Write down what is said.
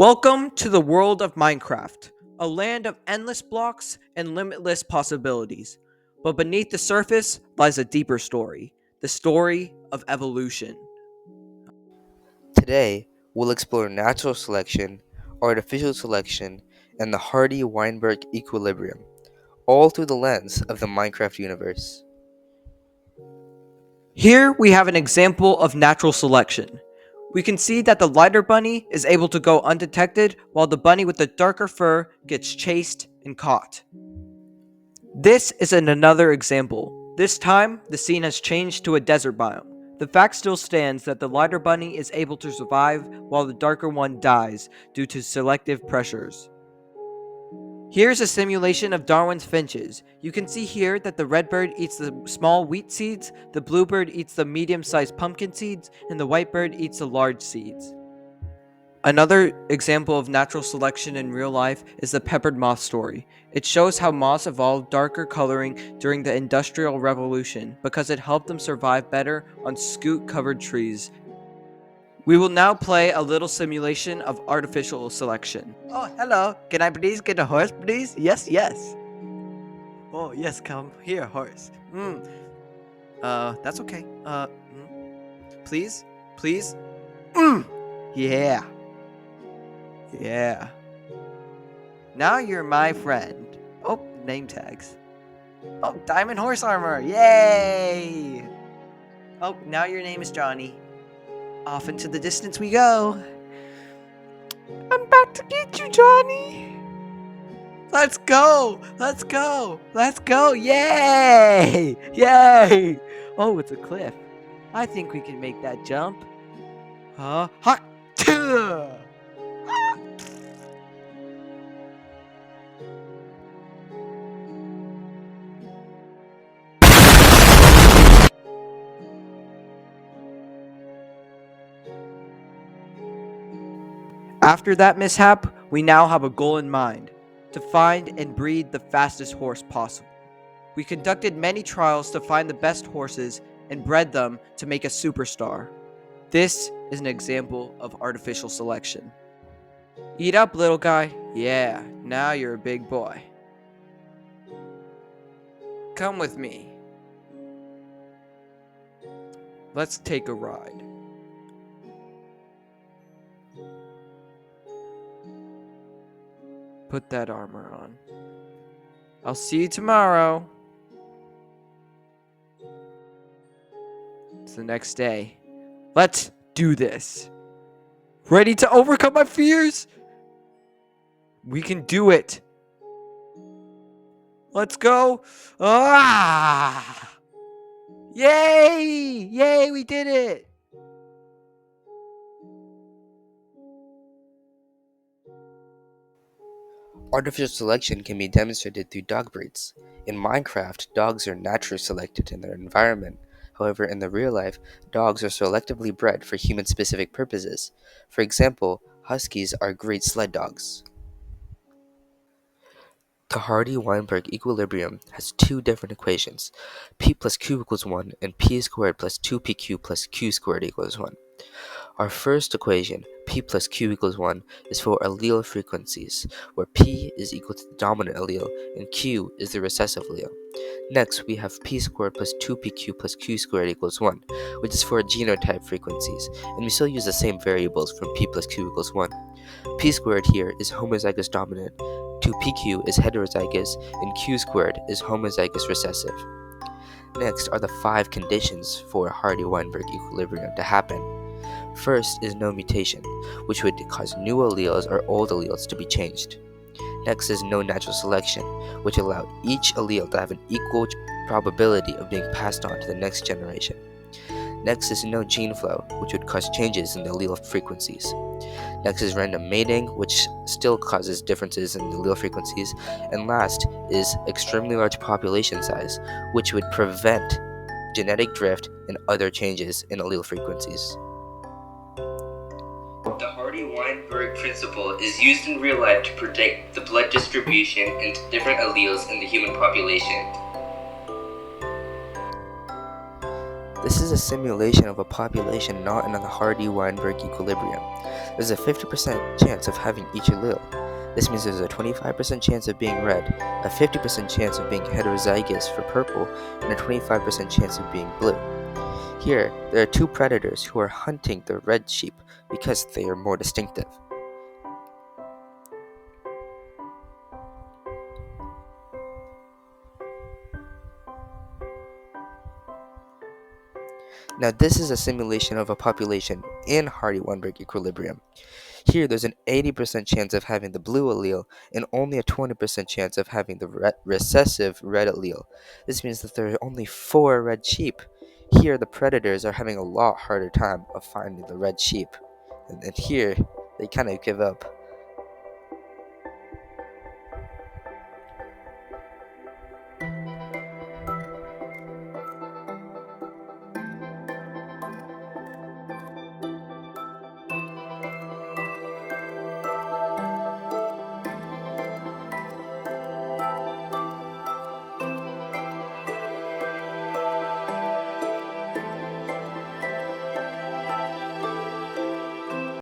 Welcome to the world of Minecraft, a land of endless blocks and limitless possibilities. But beneath the surface lies a deeper story, the story of evolution. Today, we'll explore natural selection, artificial selection, and the Hardy-Weinberg equilibrium, all through the lens of the Minecraft universe. Here we have an example of natural selection. We can see that the lighter bunny is able to go undetected while the bunny with the darker fur gets chased and caught. This is another example. This time, the scene has changed to a desert biome. The fact still stands that the lighter bunny is able to survive while the darker one dies due to selective pressures. Here's a simulation of Darwin's finches. You can see here that the redbird eats the small wheat seeds, the bluebird eats the medium-sized pumpkin seeds, and the whitebird eats the large seeds. Another example of natural selection in real life is the peppered moth story. It shows how moths evolved darker coloring during the Industrial Revolution because it helped them survive better on scute-covered trees. We will now play a little simulation of artificial selection. Oh, hello. Can I please get a horse, please? Yes, yes. Oh, yes, come here, horse. That's okay. Please? Please? Yeah. Yeah. Now you're my friend. Oh, name tags. Oh, diamond horse armor. Yay! Oh, now your name is Johnny. Off into the distance we go. I'm back to get you, Johnny. Let's go. Let's go. Let's go. Yay! Yay! Oh, it's a cliff. I think we can make that jump. Huh? Ha! After that mishap, we now have a goal in mind: to find and breed the fastest horse possible. We conducted many trials to find the best horses and bred them to make a superstar. This is an example of artificial selection. Eat up, little guy. Yeah, now you're a big boy. Come with me. Let's take a ride. Put that armor on. I'll see you tomorrow. It's the next day. Let's do this. Ready to overcome my fears? We can do it. Let's go. Ah! Yay! Yay, we did it. Artificial selection can be demonstrated through dog breeds. In Minecraft, dogs are naturally selected in their environment. However, in the real life, dogs are selectively bred for human-specific purposes. For example, huskies are great sled dogs. The Hardy-Weinberg equilibrium has two different equations, p plus q equals 1 and p squared plus 2pq plus q squared equals 1. Our first equation, p plus q equals 1, is for allele frequencies, where p is equal to the dominant allele and q is the recessive allele. Next, we have p squared plus 2pq plus q squared equals 1, which is for genotype frequencies, and we still use the same variables from p plus q equals 1. P squared here is homozygous dominant, 2pq is heterozygous, and q squared is homozygous recessive. Next are the 5 conditions for Hardy-Weinberg equilibrium to happen. First is no mutation, which would cause new alleles or old alleles to be changed. Next is no natural selection, which allow each allele to have an equal probability of being passed on to the next generation. Next is no gene flow, which would cause changes in the allele frequencies. Next is random mating, which still causes differences in the allele frequencies. And last is extremely large population size, which would prevent genetic drift and other changes in allele frequencies. The Hardy-Weinberg principle is used in real life to predict the blood distribution into different alleles in the human population. The This is a simulation of a population not in the Hardy-Weinberg equilibrium. There's a 50% chance of having each allele. This means there's a 25% chance of being red, a 50% chance of being heterozygous for purple, and a 25% chance of being blue. Here, there are two predators who are hunting the red sheep because they are more distinctive. Now, this is a simulation of a population in Hardy-Weinberg equilibrium. Here, there's an 80% chance of having the blue allele and only a 20% chance of having the recessive red allele. This means that there are only 4 red sheep. Here, the predators are having a lot harder time of finding the red sheep. And here, they kind of give up.